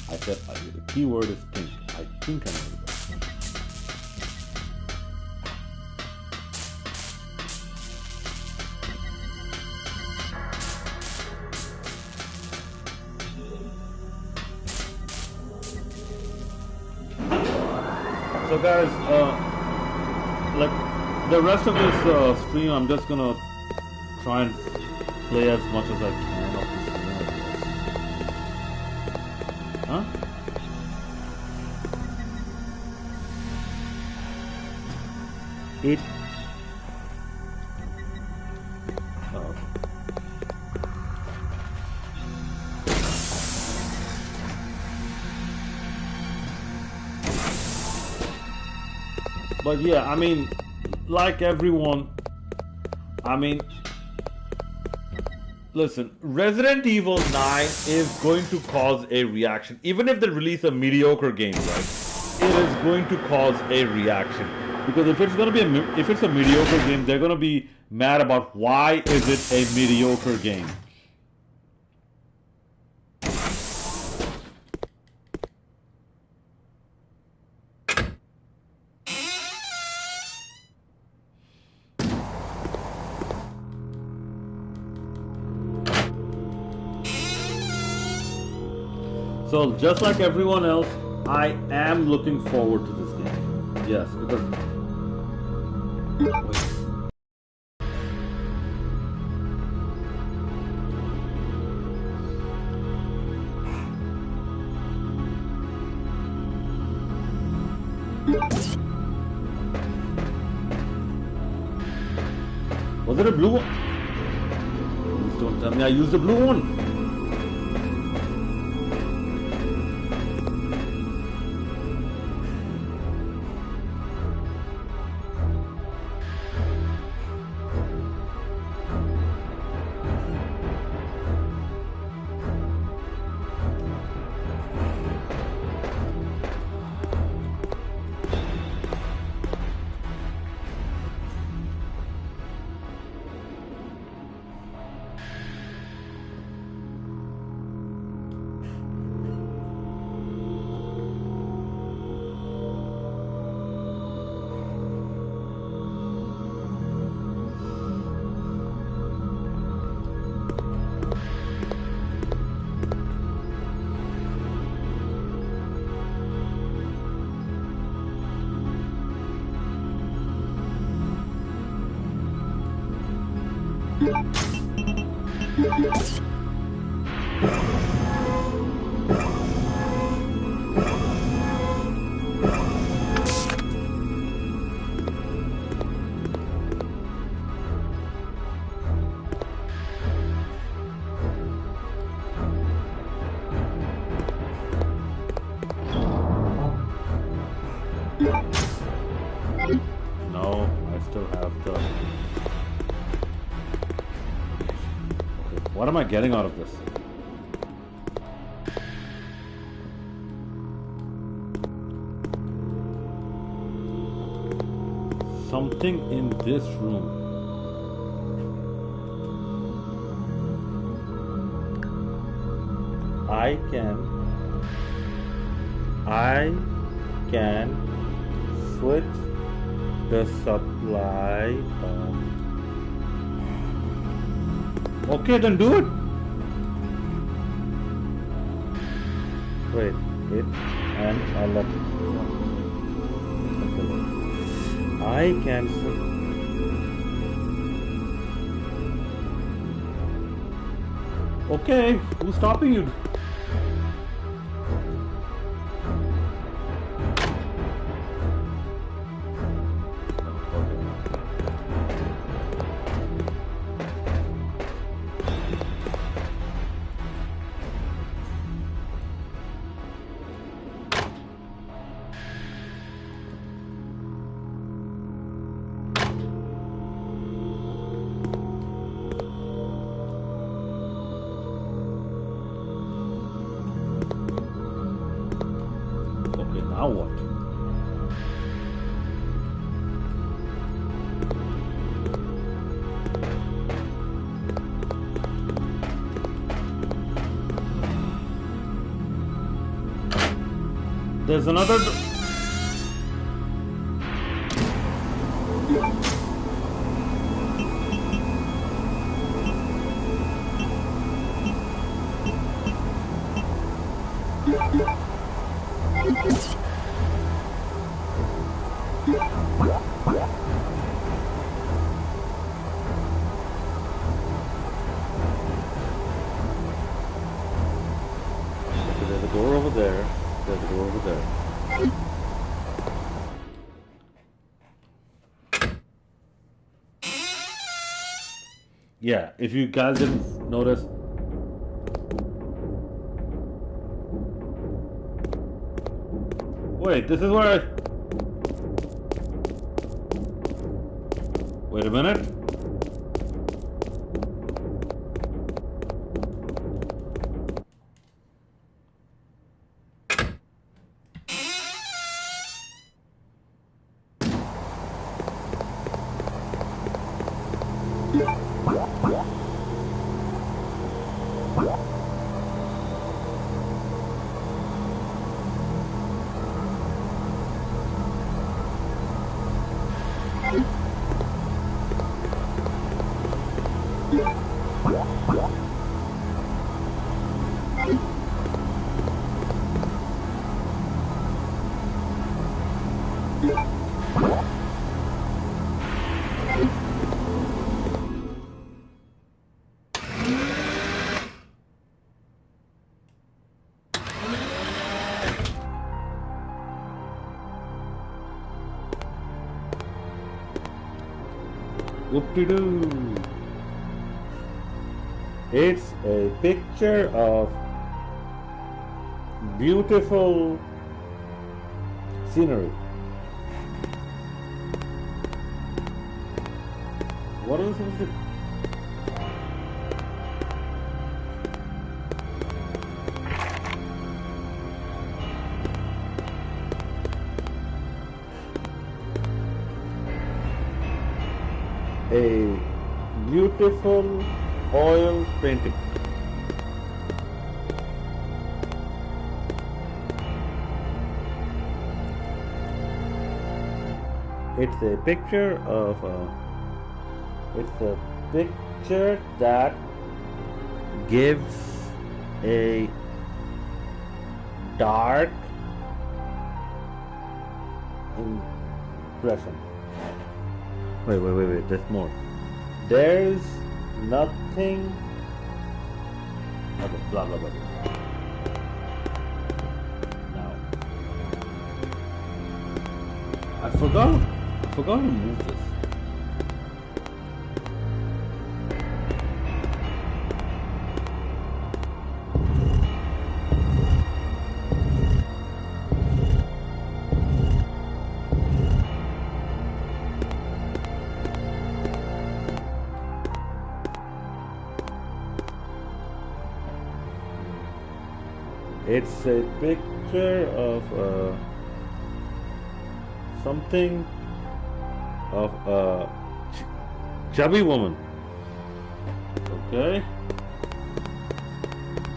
I said the keyword is think. I think I know what it is. So guys, like the rest of this stream, I'm just gonna try and play as much as I can of this game, I guess. Huh? It. Oh. But yeah, I mean, like everyone, I mean, listen, Resident Evil 9 is going to cause a reaction. Even if they release a mediocre game, right, it is going to cause a reaction. Because if it's going to be if it's a mediocre game, they're going to be mad about why is it a mediocre game. So just like everyone else, I am looking forward to this game. Yes, because was it a blue one? Please don't tell me I used the blue one. No, I still have the... Okay, what am I getting out of this? Something in this room. I can switch the supply on. Okay, then do it. Wait, it and electric. I can switch. Okay, who's stopping you? Now what? There's another. There's a door over there. There's a door over there. Yeah, if you guys didn't notice. Wait, this is where I... Wait a minute. Whoop-de-doo. It's a picture of beautiful scenery. What is this? A beautiful oil painting. It's a picture of it's a picture that gives a dark impression. Wait, there's more. There's nothing. Okay, blah blah blah. Now, I forgot to move this. It's a picture of something of a chubby woman. Okay.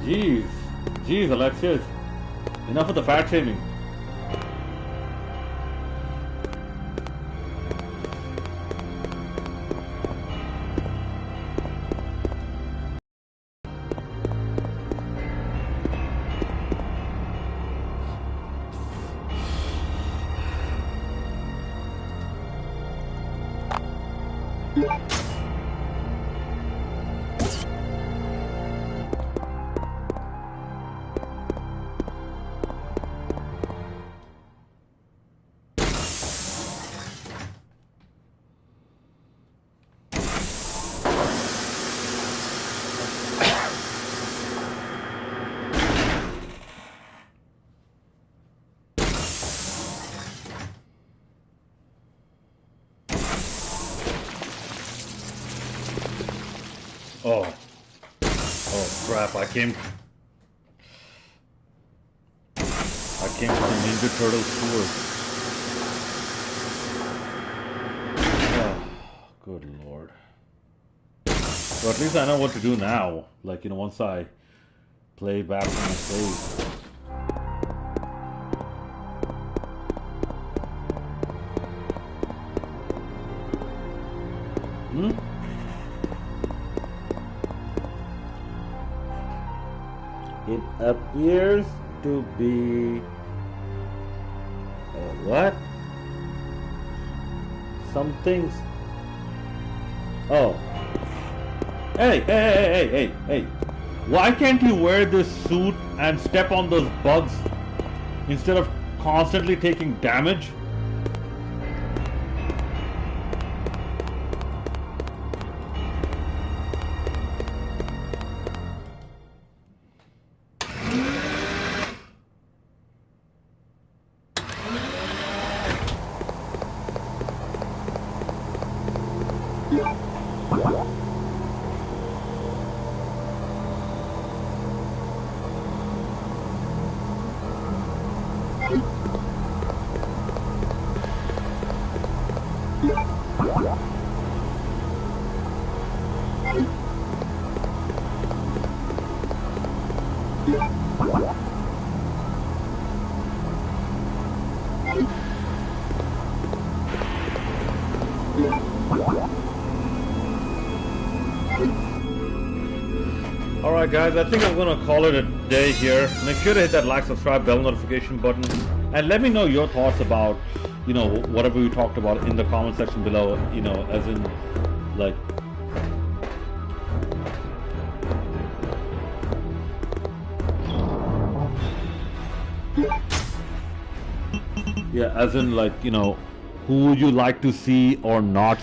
Jeez, Alexius. Enough of the fat shaming. Oh crap, I came to the main Ninja Turtles tour. Oh, good lord. So at least I know what to do now. Like, you know, once I play back to my save. It appears to be what? Something's. Oh. Hey. Why can't you wear this suit and step on those bugs instead of constantly taking damage? Alright guys, I think I'm gonna call it a day here. Make sure to hit that like, subscribe, bell notification button, and let me know your thoughts about, you know, whatever we talked about in the comment section below, you know, as in, like, yeah, as in, like, you know, who would you like to see or not?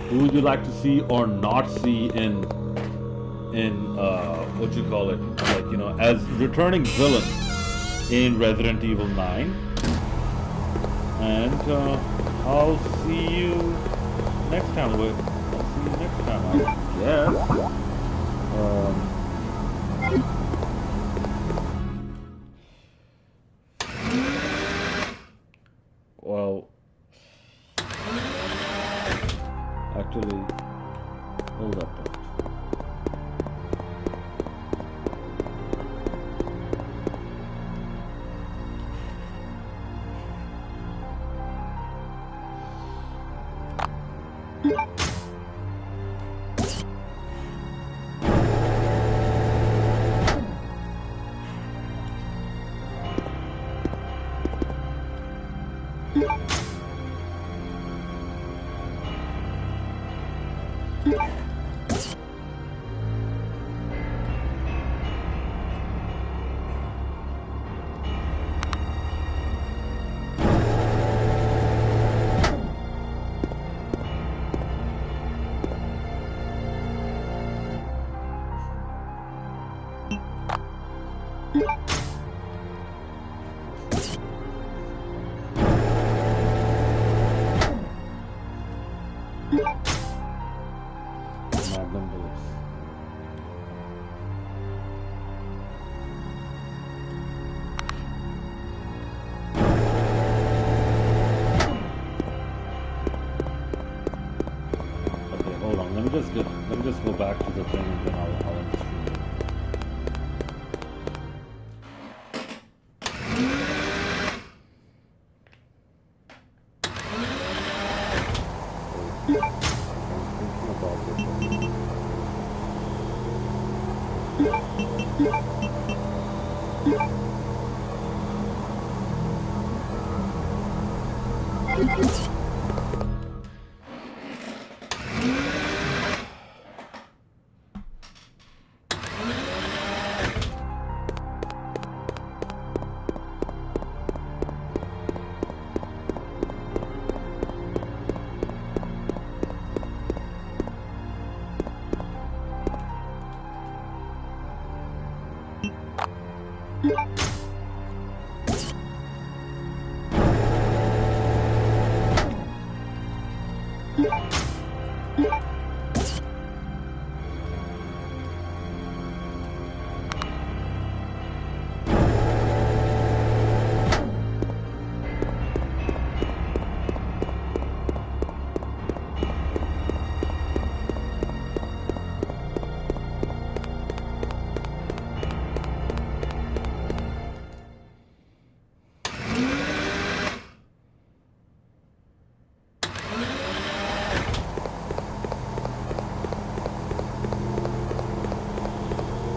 Who would you like to see or not see in what you call it, like, you know, as returning villain in Resident Evil 9? And I'll see you next time. I guess. Well, actually, hold up. Let me just go back to the thing and then I'll end the stream.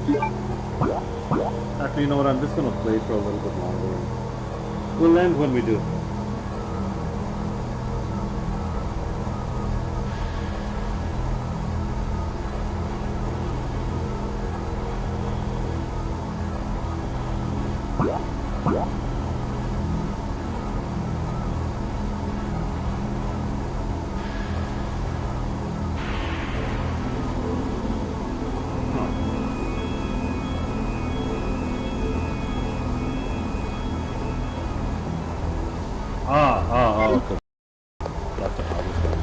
Actually, you know what? I'm just gonna play for a little bit longer. We'll end when we do. Okay. That's the hardest one.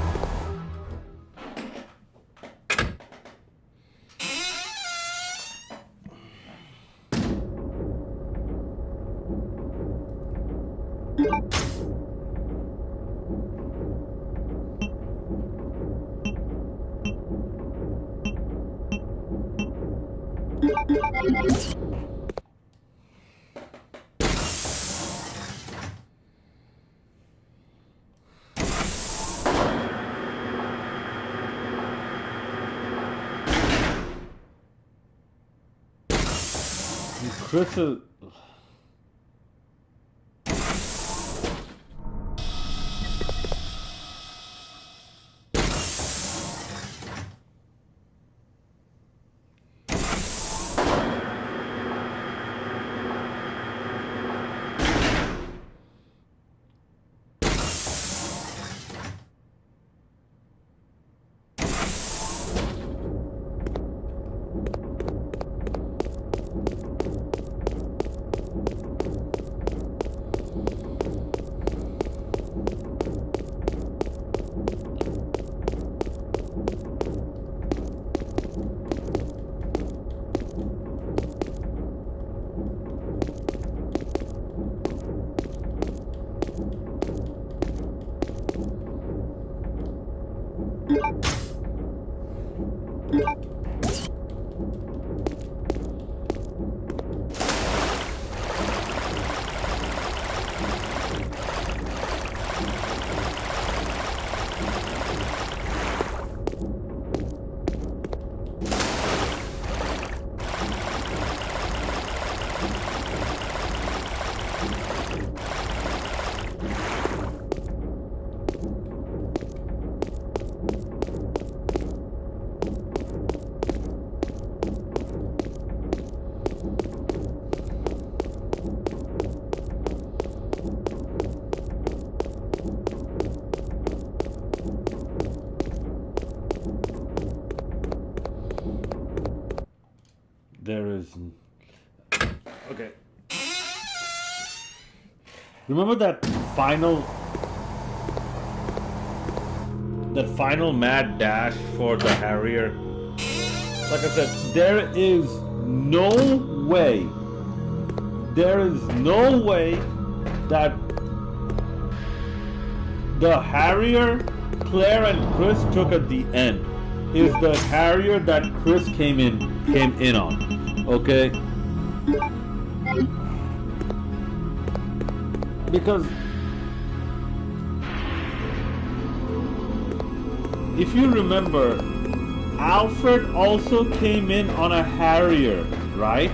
Chris is... There is... Okay. Remember that final mad dash for the Harrier? Like I said, there is no way that the Harrier Claire and Chris took at the end is the Harrier that Chris came in on. Okay? Because if you remember, Alfred also came in on a Harrier, right?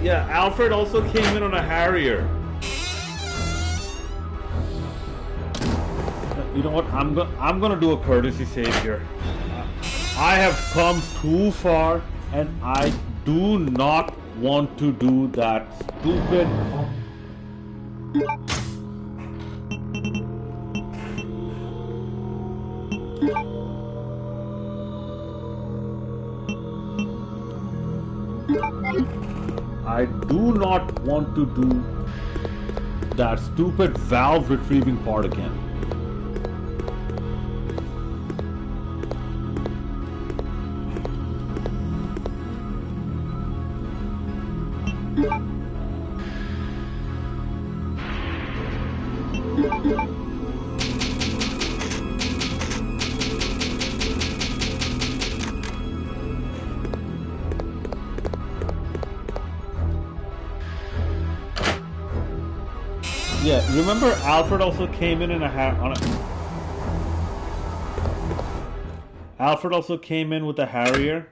Yeah, Alfred also came in on a Harrier. You know what? I'm gonna do a courtesy save here. I have come too far, and I do not want to do that stupid. I do not want to do that stupid valve retrieving part again. Yeah, remember Alfred also came in a Alfred also came in with a Harrier.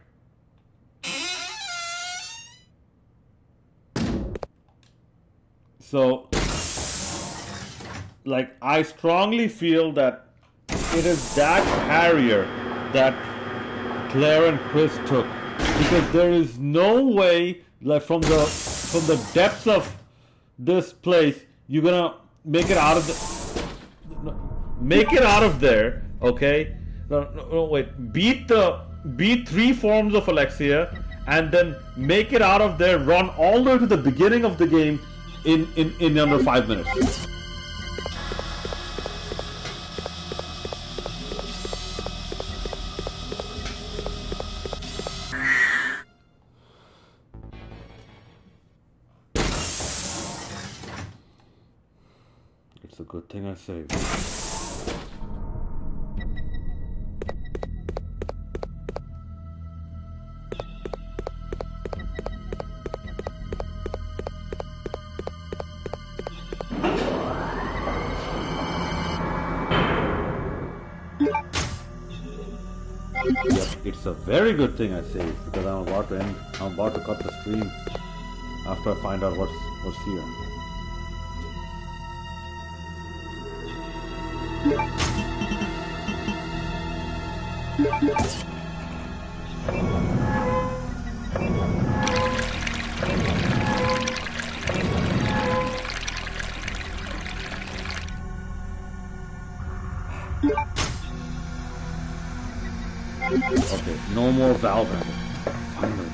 So, like, I strongly feel that it is that Harrier that Claire and Chris took, because there is no way, like, from the depths of this place, you're gonna make it out of there, okay? No, wait. Beat 3 forms of Alexia, and then make it out of there. Run all the way to the beginning of the game in under 5 minutes. It's a good thing I saved. Yep, it's a very good thing I saved, because I'm about to cut the stream after I find out what's here. Okay, no more valve handle. Finally.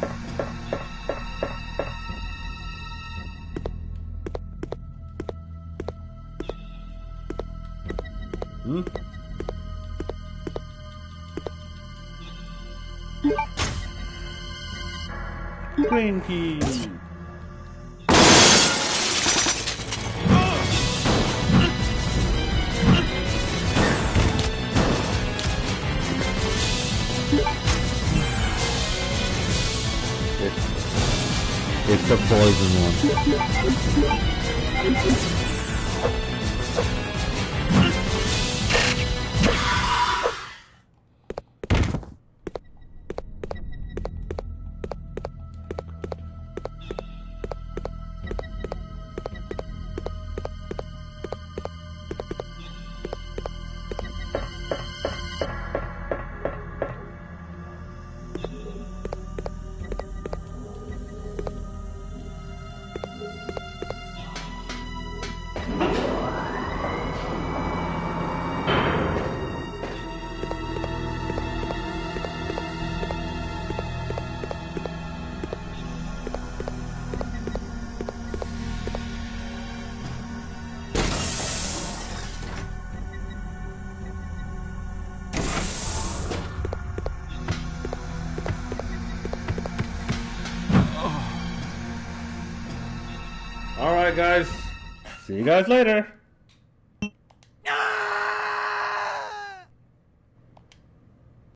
Green key. It's the poison one. Alright guys, see you guys later.